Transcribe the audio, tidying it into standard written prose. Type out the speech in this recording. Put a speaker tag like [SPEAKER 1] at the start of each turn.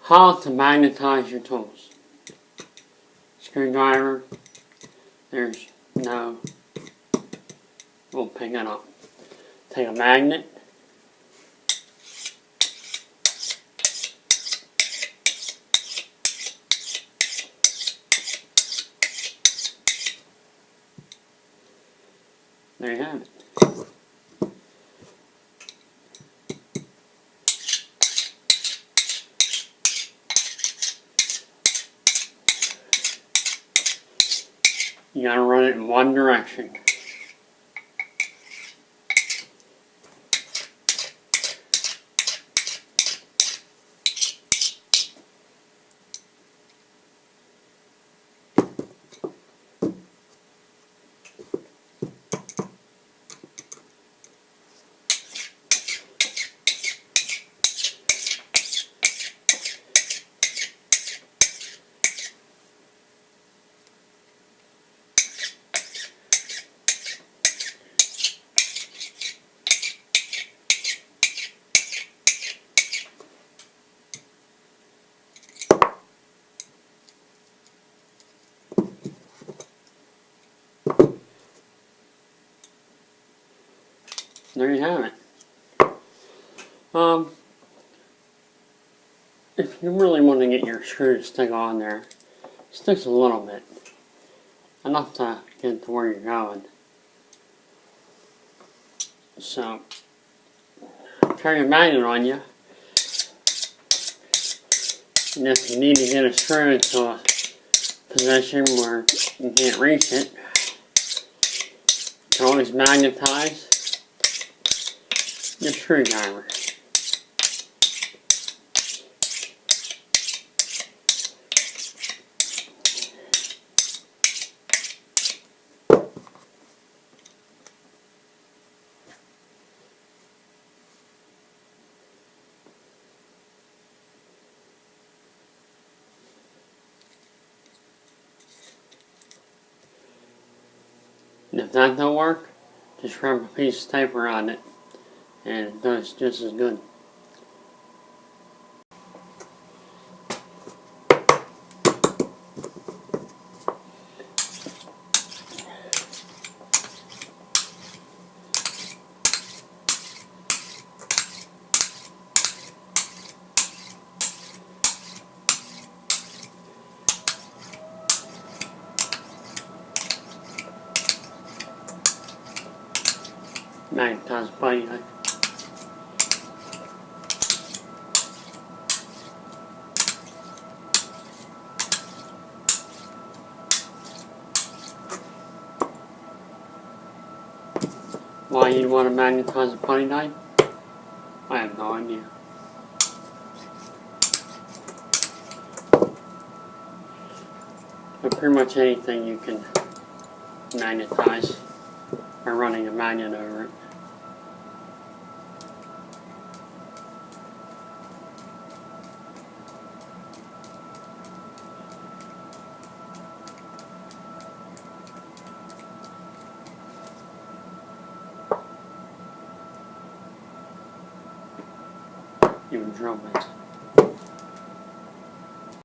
[SPEAKER 1] How to magnetize your tools. Screwdriver, there's no, we'll pick it up. Take a magnet, there you have it. You gotta run it in one direction. There you have it. If you really want to get your screw to stick on there, it sticks a little bit. Enough to get to where you're going. So, carry a magnet on you. And if you need to get a screw into a position where you can't reach it, you can always magnetize your screwdriver. And if that don't work, just wrap a piece of tape around it, and it does just as good. Magnetize body. Why you'd want to magnetize a putty knife? I have no idea. But pretty much anything you can magnetize by running a magnet over it. Even drill bits.